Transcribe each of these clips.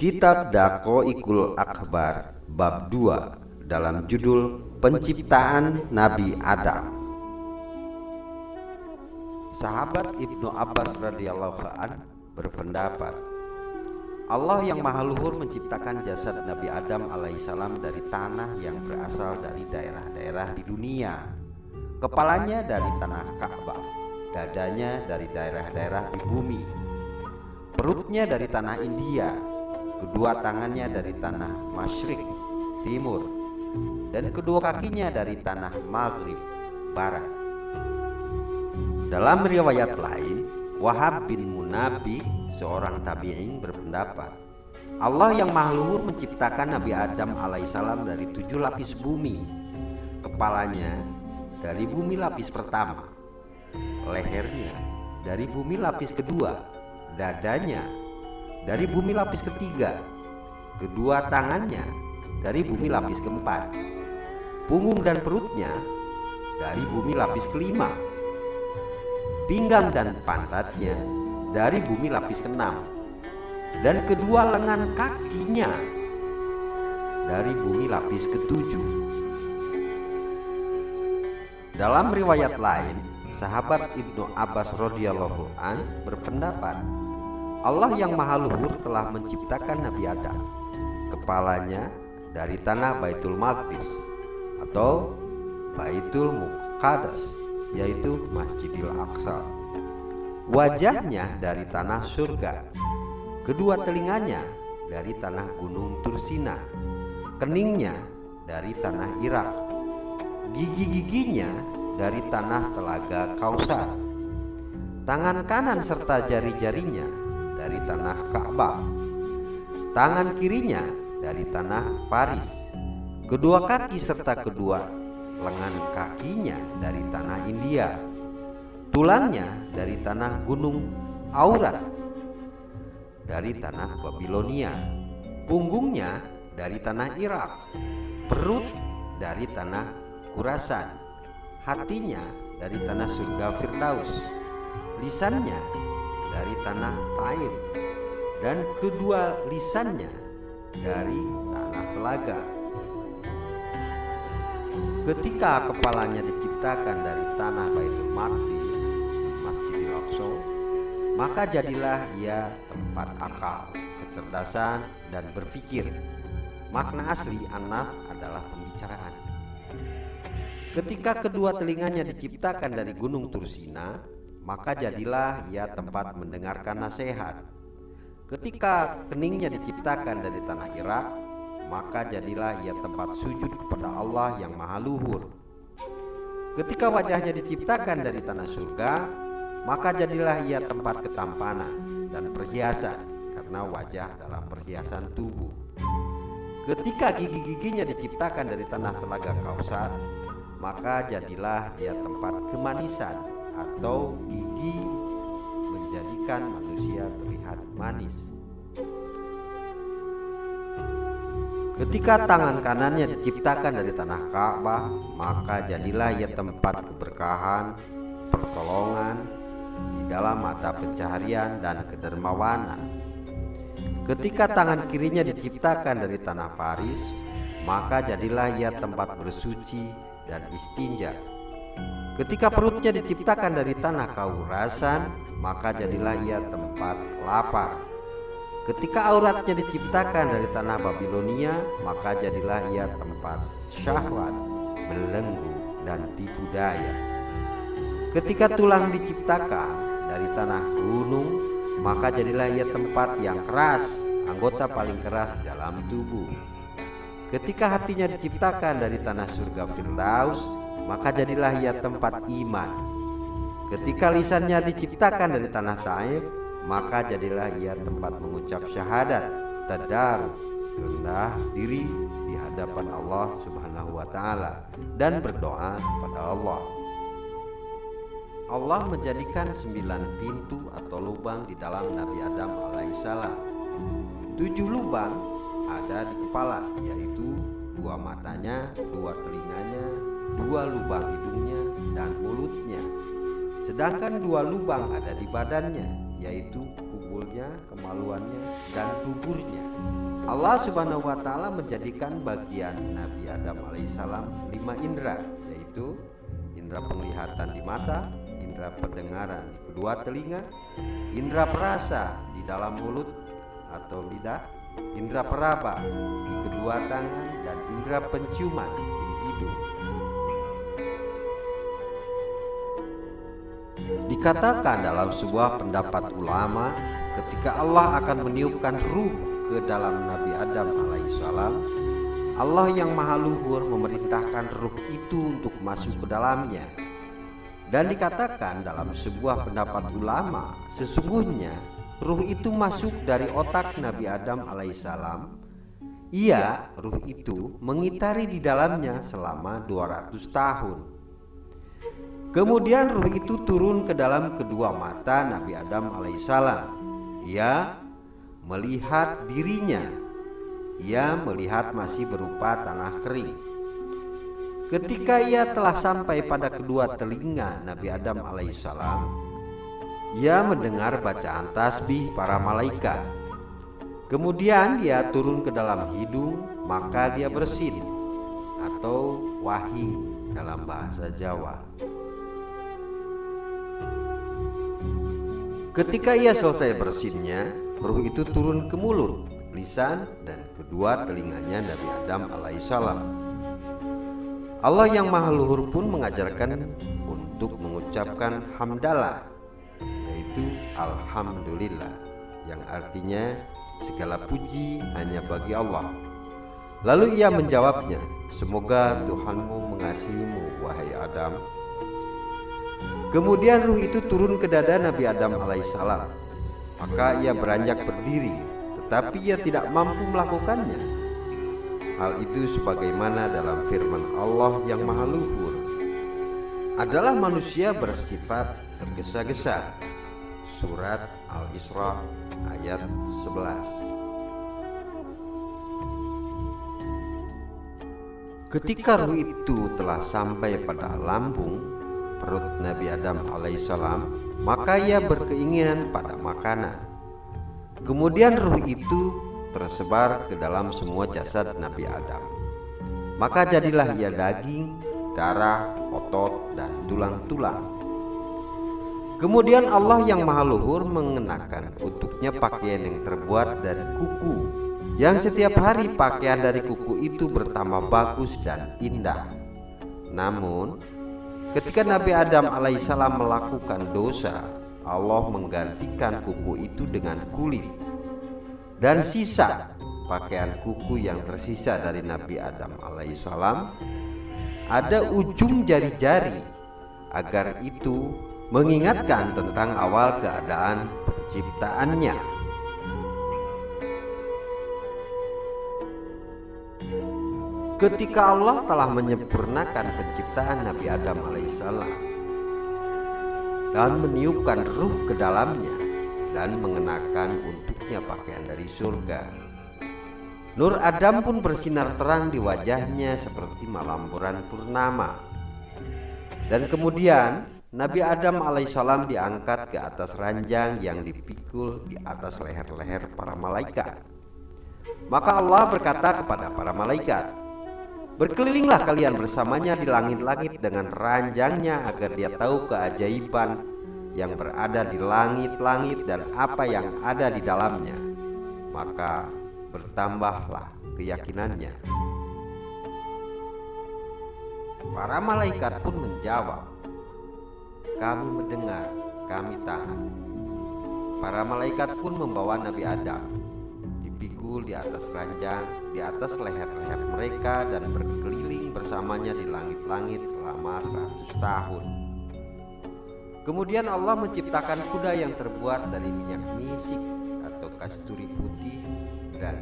Kitab Daqaiqul Akbar bab 2 dalam judul Penciptaan Nabi Adam. Sahabat Ibnu Abbas radhiyallahu an berpendapat, Allah yang Maha Luhur menciptakan jasad Nabi Adam alaihissalam dari tanah yang berasal dari daerah-daerah di dunia. Kepalanya dari tanah Ka'bah, dadanya dari daerah-daerah di bumi, perutnya dari tanah India, kedua tangannya dari tanah Masyrik, timur, dan kedua kakinya dari tanah Maghrib, barat. Dalam riwayat lain, Wahab bin Munabbih, seorang tabi'in, berpendapat, Allah yang Maha Luhur menciptakan Nabi Adam alaihissalam dari 7 lapis bumi. Kepalanya dari bumi lapis pertama, lehernya dari bumi lapis kedua, dadanya dari bumi lapis ketiga, kedua tangannya dari bumi lapis keempat, punggung dan perutnya dari bumi lapis kelima, pinggang dan pantatnya dari bumi lapis keenam, dan kedua lengan kakinya dari bumi lapis ketujuh. Dalam riwayat lain, sahabat Ibnu Abbas radhiyallahu an berpendapat, Allah yang Maha Luhur telah menciptakan Nabi Adam. Kepalanya dari tanah Baitul Maqdis atau Baitul Muqaddas, yaitu Masjidil Aqsa. Wajahnya dari tanah surga, kedua telinganya dari tanah Gunung Tursina, keningnya dari tanah Irak, gigi-giginya dari tanah Telaga Kausar, tangan kanan serta jari-jarinya dari tanah Ka'bah, tangan kirinya dari tanah Paris, kedua kaki serta kedua lengan kakinya dari tanah India, tulangnya dari tanah Gunung Aurat, dari tanah Babilonia, punggungnya dari tanah Irak, perut dari tanah Khurasan, hatinya dari tanah surga Firdaus, lisannya dari tanah Taif, dan kedua lisannya dari tanah Telaga. Ketika kepalanya diciptakan dari tanah Baitul Maqdis, Masjidil Aqsa, maka jadilah ia tempat akal, kecerdasan, dan berpikir. Makna asli anas adalah pembicaraan. Ketika kedua telinganya diciptakan dari Gunung Tursina, maka jadilah ia tempat mendengarkan nasihat. Ketika keningnya diciptakan dari tanah Irak, maka jadilah ia tempat sujud kepada Allah yang Maha Luhur. Ketika wajahnya diciptakan dari tanah surga, maka jadilah ia tempat ketampanan dan perhiasan, karena wajah adalah perhiasan tubuh. Ketika gigi-giginya diciptakan dari tanah Telaga Kausar, maka jadilah ia tempat kemanisan, atau gigi menjadikan manusia terlihat manis. Ketika tangan kanannya diciptakan dari tanah Ka'bah, maka jadilah ia tempat keberkahan, pertolongan di dalam mata pencaharian dan kedermawanan. Ketika tangan kirinya diciptakan dari tanah Paris, maka jadilah ia tempat bersuci dan istinja. Ketika perutnya diciptakan dari tanah Khurasan, maka jadilah ia tempat lapar. Ketika auratnya diciptakan dari tanah Babilonia, maka jadilah ia tempat syahwat, belenggu, dan tipu daya. Ketika tulang diciptakan dari tanah gunung, maka jadilah ia tempat yang keras, anggota paling keras dalam tubuh. Ketika hatinya diciptakan dari tanah surga Firdaus, maka jadilah ia tempat iman. Ketika lisannya diciptakan dari tanah Taif, maka jadilah ia tempat mengucap syahadat, tadarus, rendah diri di hadapan Allah Subhanahu wa taala, dan berdoa kepada Allah. Allah menjadikan 9 pintu atau lubang di dalam Nabi Adam alaihissalam. 7 lubang ada di kepala, yaitu 2 matanya, 2 telinganya, 2 lubang hidungnya dan mulutnya. Sedangkan 2 lubang ada di badannya, yaitu kumpulnya, kemaluannya, dan tuburnya. Allah Subhanahu wa Ta'ala menjadikan bagian Nabi Adam alaihissalam 5 indera, yaitu indera penglihatan di mata, indera pendengaran di kedua telinga, indera perasa di dalam mulut atau lidah, indera peraba di kedua tangan, dan indera penciuman di hidung. Dikatakan dalam sebuah pendapat ulama, ketika Allah akan meniupkan ruh ke dalam Nabi Adam alaihissalam, Allah yang maha luhur memerintahkan ruh itu untuk masuk ke dalamnya. Dan dikatakan dalam sebuah pendapat ulama, sesungguhnya ruh itu masuk dari otak Nabi Adam alaihissalam. Ia, ruh itu, mengitari di dalamnya selama 200 tahun. Kemudian ruh itu turun ke dalam kedua mata Nabi Adam alaihissalam. Ia melihat dirinya. Ia melihat masih berupa tanah kering. Ketika ia telah sampai pada kedua telinga Nabi Adam alaihissalam, ia mendengar bacaan tasbih para malaikat. Kemudian dia turun ke dalam hidung, maka dia bersin atau wahyi dalam bahasa Jawa. Ketika ia selesai bersinnya, ruh itu turun ke mulut, lisan, dan kedua telinganya Nabi Adam alaihissalam. Allah yang maha luhur pun mengajarkan untuk mengucapkan hamdalah, yaitu alhamdulillah, yang artinya segala puji hanya bagi Allah. Lalu ia menjawabnya, semoga Tuhanmu mengasihimu wahai Adam. Kemudian ruh itu turun ke dada Nabi Adam alaihissalam. Maka ia beranjak berdiri, tetapi ia tidak mampu melakukannya. Hal itu sebagaimana dalam firman Allah yang maha luhur, adalah manusia bersifat tergesa-gesa. Surat Al-Isra ayat 11. Ketika ruh itu telah sampai pada lambung perut Nabi Adam alaihissalam, maka ia berkeinginan pada makanan. Kemudian ruh itu tersebar ke dalam semua jasad Nabi Adam. Maka jadilah ia daging, darah, otot, dan tulang-tulang. Kemudian Allah yang maha luhur mengenakan untuknya pakaian yang terbuat dari kuku, yang setiap hari pakaian dari kuku itu bertambah bagus dan indah. Namun ketika Nabi Adam alaihissalam melakukan dosa, Allah menggantikan kuku itu dengan kulit, dan sisa pakaian kuku yang tersisa dari Nabi Adam alaihissalam ada ujung jari-jari, agar itu mengingatkan tentang awal keadaan penciptaannya. Ketika Allah telah menyempurnakan penciptaan Nabi Adam alaihissalam dan meniupkan ruh ke dalamnya dan mengenakan untuknya pakaian dari surga, nur Adam pun bersinar terang di wajahnya seperti malam bulan purnama. Dan kemudian Nabi Adam alaihissalam diangkat ke atas ranjang yang dipikul di atas leher-leher para malaikat. Maka Allah berkata kepada para malaikat, berkelilinglah kalian bersamanya di langit-langit dengan ranjangnya, agar dia tahu keajaiban yang berada di langit-langit dan apa yang ada di dalamnya. Maka bertambahlah keyakinannya. Para malaikat pun menjawab, kami mendengar, kami taat. Para malaikat pun membawa Nabi Adam, dipikul di atas ranjang, di atas leher-leher mereka, dan berkeliling bersamanya di langit-langit selama 100 tahun. Kemudian Allah menciptakan kuda yang terbuat dari minyak misik atau kasturi putih dan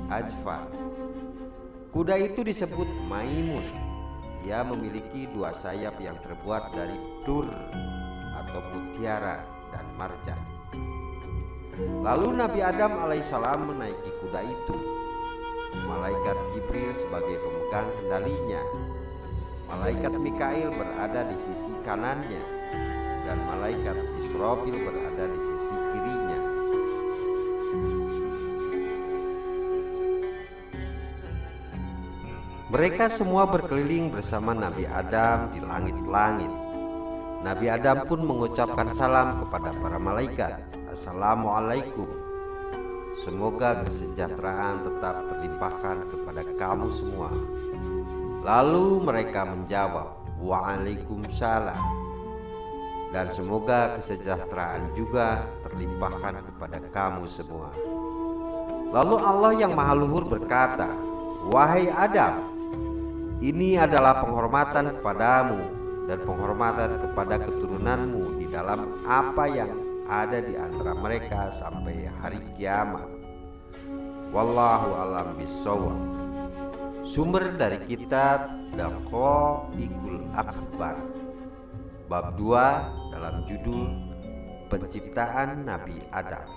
ajfar. Kuda itu disebut Maimun. Ia memiliki 2 sayap yang terbuat dari dur atau mutiara dan marjan. Lalu Nabi Adam alaihissalam menaiki kuda itu. Malaikat Jibril sebagai pemegang kendalinya. Malaikat Mikail berada di sisi kanannya, dan malaikat Israfil berada di sisi kirinya. Mereka semua berkeliling bersama Nabi Adam di langit-langit. Nabi Adam pun mengucapkan salam kepada para malaikat. Assalamualaikum. Semoga kesejahteraan tetap terlimpahkan kepada kamu semua. Lalu mereka menjawab, Waalaikumsalam. Dan semoga kesejahteraan juga terlimpahkan kepada kamu semua. Lalu Allah yang Maha Luhur berkata, Wahai Adam, ini adalah penghormatan kepadamu dan penghormatan kepada keturunanmu di dalam apa yang ada di antara mereka sampai hari kiamat. Wallahu a'lam bishawab. Sumber dari kitab Daqaiqul Akhbar, bab 2 dalam judul Penciptaan Nabi Adam.